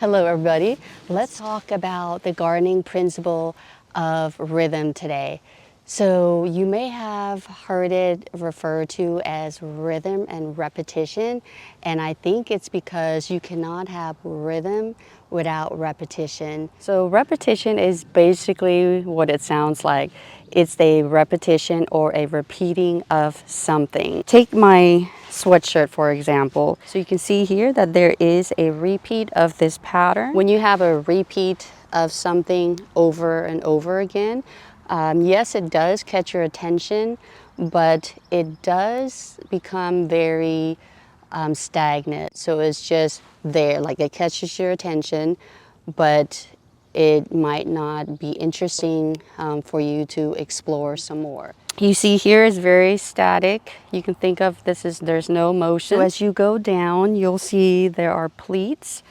Hello everybody. Let's talk about the gardening principle of rhythm today. So you may have heard it referred to as rhythm and repetition, and I think it's because you cannot have rhythm without repetition. So repetition is basically what it sounds like. It's a repetition or a repeating of something. Take my sweatshirt for example. So you can see here that there is a repeat of this pattern. When you have a repeat of something over and over again, yes, it does catch your attention, but it does become very stagnant. So it's just there, like it catches your attention, but it might not be interesting for you to explore some more. You see here is very static. You can think of this as there's no motion. So as you go down, you'll see there are pleats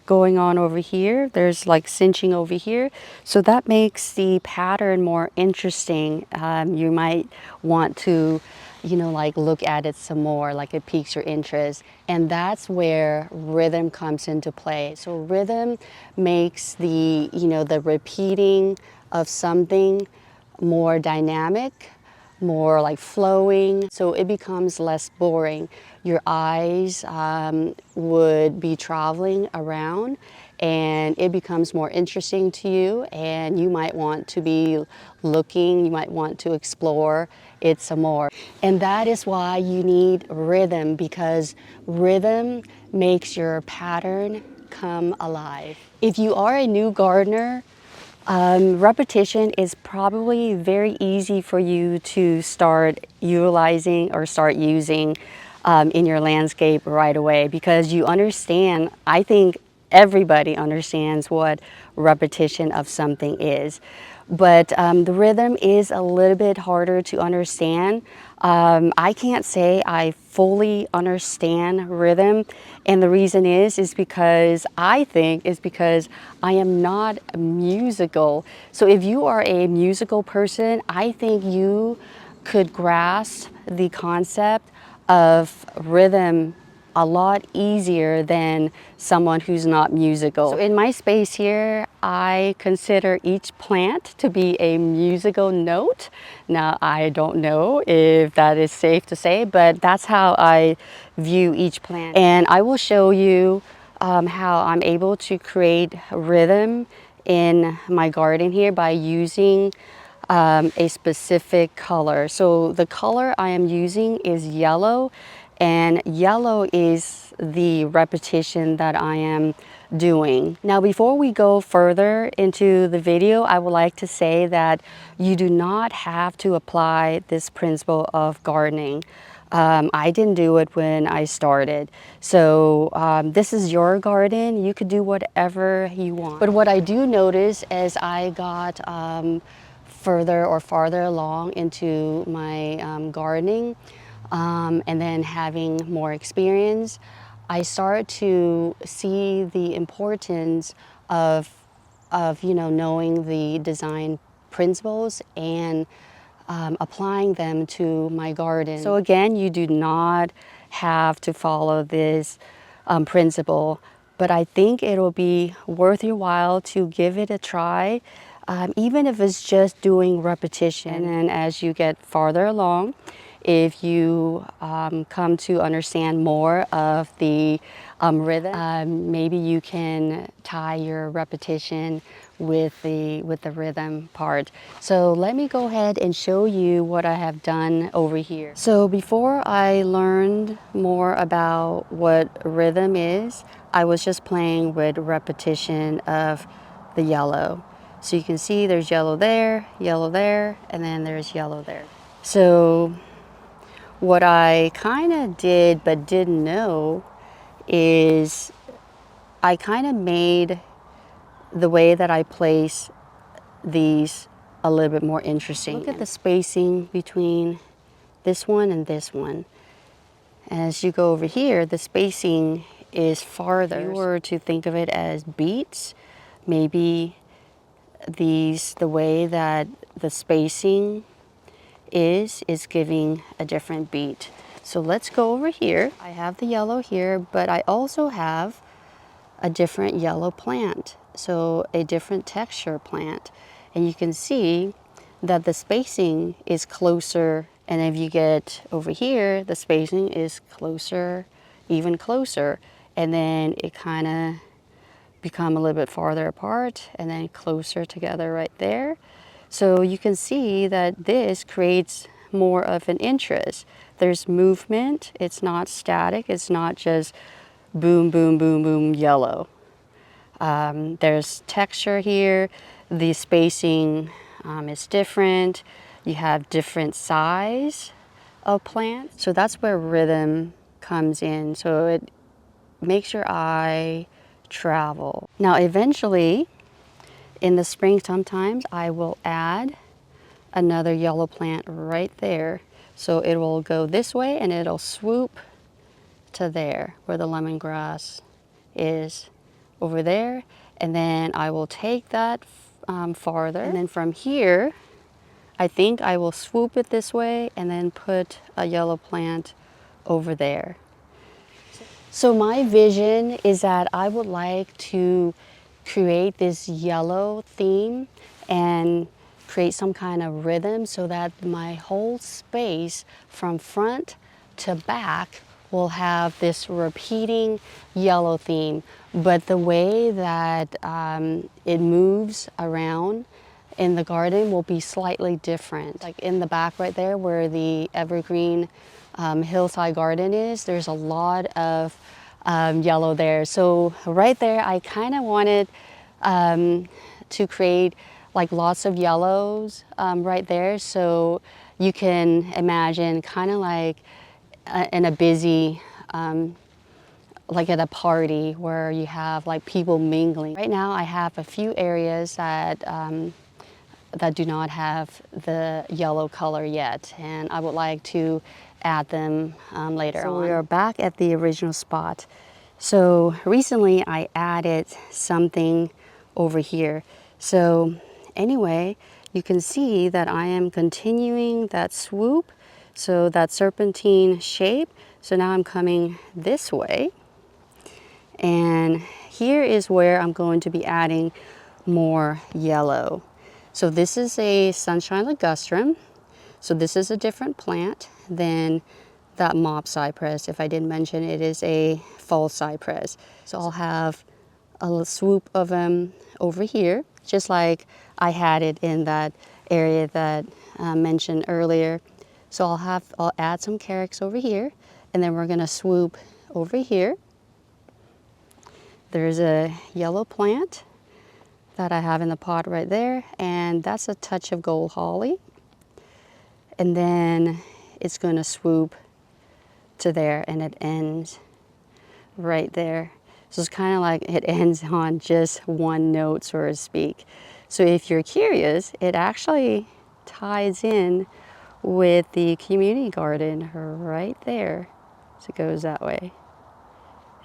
going on over here. There's like cinching over here. So that makes the pattern more interesting. You might want to, like look at it some more, like it piques your interest. And that's where rhythm comes into play. So rhythm makes the repeating of something more dynamic, more like flowing, so it becomes less boring. Your eyes would be traveling around and it becomes more interesting to you, and you might want to be looking, you might want to explore it some more. And that is why you need rhythm, because rhythm makes your pattern come alive. If you are a new gardener, repetition is probably very easy for you to start utilizing or start using in your landscape right away, because you understand, I think everybody understands what repetition of something is. But the rhythm is a little bit harder to understand. I can't say I fully understand rhythm, and the reason is because I think is because I am not musical. So if you are a musical person, I think you could grasp the concept of rhythm a lot easier than someone who's not musical. So in my space here, I consider each plant to be a musical note. Now, I don't know if that is safe to say, but that's how I view each plant. And I will show you how I'm able to create rhythm in my garden here by using a specific color. So the color I am using is yellow, and yellow is the repetition that I am doing. Now, before we go further into the video, I would like to say that you do not have to apply this principle of gardening. I didn't do it when I started. So this is your garden. You could do whatever you want. But what I do notice as I got further or farther along into my gardening, and then having more experience, I start to see the importance of knowing the design principles and applying them to my garden. So again, you do not have to follow this principle, but I think it'll be worth your while to give it a try, even if it's just doing repetition. And as you get farther along, if you come to understand more of the rhythm, maybe you can tie your repetition with the rhythm part. So let me go ahead and show you what I have done over here. So before I learned more about what rhythm is, I was just playing with repetition of the yellow. So you can see there's yellow there, and then there's yellow there. So what I kind of did but didn't know is I kind of made the way that I place these a little bit more interesting. Look at the spacing between this one and this one. As you go over here, the spacing is farther. If you were to think of it as beats, maybe the way that the spacing is giving a different beat. So let's go over here. I have the yellow here, but I also have a different yellow plant, so a different texture plant. And you can see that the spacing is closer, and if you get over here, the spacing is closer, even closer, and then it kind of become a little bit farther apart and then closer together right there. So you can see that this creates more of an interest. There's movement, it's not static, it's not just boom, boom, boom, boom, yellow. There's texture here, the spacing is different, you have different size of plants. So that's where rhythm comes in. So it makes your eye travel. Now eventually, in the spring sometimes, I will add another yellow plant right there. So it will go this way and it'll swoop to there where the lemongrass is over there. And then I will take that farther. And then from here, I think I will swoop it this way and then put a yellow plant over there. So my vision is that I would like to create this yellow theme and create some kind of rhythm so that my whole space from front to back will have this repeating yellow theme. But the way that it moves around in the garden will be slightly different. Like in the back right there where the evergreen hillside garden is, there's a lot of yellow there. So right there, I kind of wanted to create like lots of yellows right there. So you can imagine kind of like in a busy, like at a party where you have like people mingling. Right now I have a few areas that that do not have the yellow color yet, and I would like to add them later on. So we are back at the original spot. So recently I added something over here. So anyway, you can see that I am continuing that swoop, so that serpentine shape. So now I'm coming this way, and here is where I'm going to be adding more yellow. So this is a sunshine ligustrum. So this is a different plant than that mop cypress. If I didn't mention, it is a fall cypress. So I'll have a little swoop of them over here, just like I had it in that area that I mentioned earlier. So I'll add some carex over here, and then we're gonna swoop over here. There's a yellow plant that I have in the pot right there, and that's a touch of gold holly. And then it's going to swoop to there, and it ends right there. So it's kind of like it ends on just one note, so to speak. So if you're curious, it actually ties in with the community garden right there. So it goes that way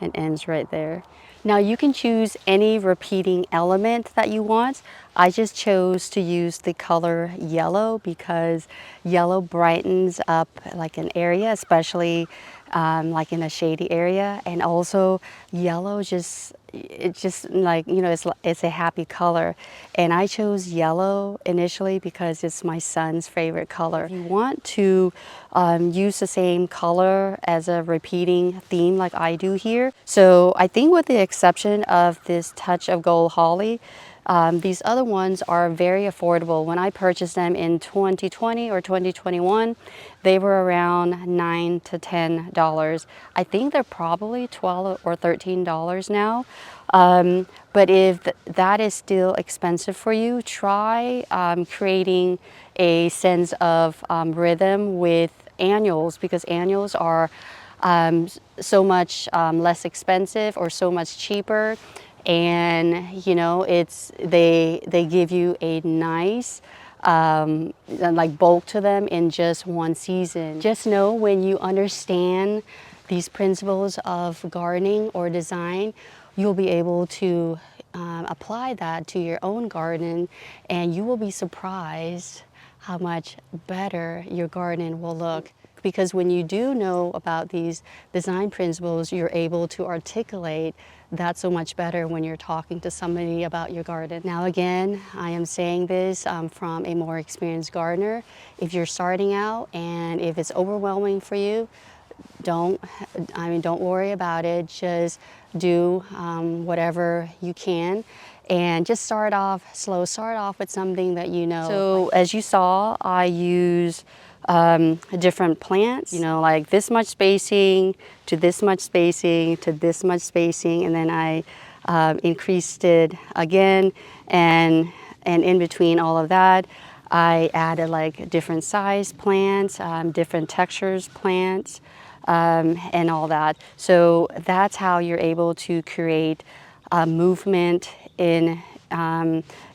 and ends right there. Now you can choose any repeating element that you want. I just chose to use the color yellow because yellow brightens up like an area, especially like in a shady area. And also yellow it's just like, you know, it's a happy color. And I chose yellow initially because it's my son's favorite color. If you want to use the same color as a repeating theme like I do here. So I think with the exception of this touch of gold holly, these other ones are very affordable. When I purchased them in 2020 or 2021, they were around $9 to $10. I think they're probably $12 or $13 now. But if that is still expensive for you, try creating a sense of rhythm with annuals, because annuals are so much less expensive or so much cheaper, and you know they give you a nice like bulk to them in just one season. Just know when you understand these principles of gardening or design, you'll be able to apply that to your own garden, and you will be surprised how much better your garden will look. because when you do know about these design principles, you're able to articulate that so much better when you're talking to somebody about your garden. Now again, I am saying this from a more experienced gardener. If you're starting out and if it's overwhelming for you, don't worry about it. Just do whatever you can and just start off slow. Start off with something that you know. So as you saw, I use different plants, you know, like this much spacing to this much spacing to this much spacing, and then I increased it again, and in between all of that, I added like different size plants, different textures plants, and all that. So that's how you're able to create movement in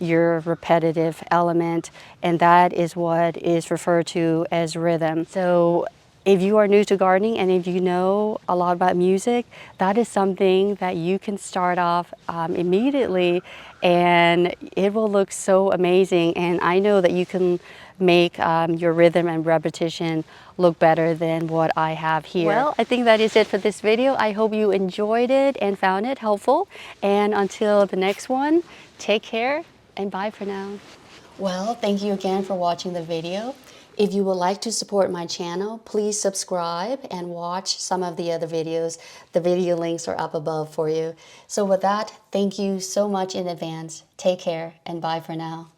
your repetitive element, and that is what is referred to as rhythm. So if you are new to gardening and if you know a lot about music, that is something that you can start off immediately, and it will look so amazing. And I know that you can make your rhythm and repetition look better than what I have here. Well, I think that is it for this video. I hope you enjoyed it and found it helpful. And until the next one, take care and bye for now. Well, thank you again for watching the video. If you would like to support my channel, please subscribe and watch some of the other videos. The video links are up above for you. So with that, thank you so much in advance. Take care and bye for now.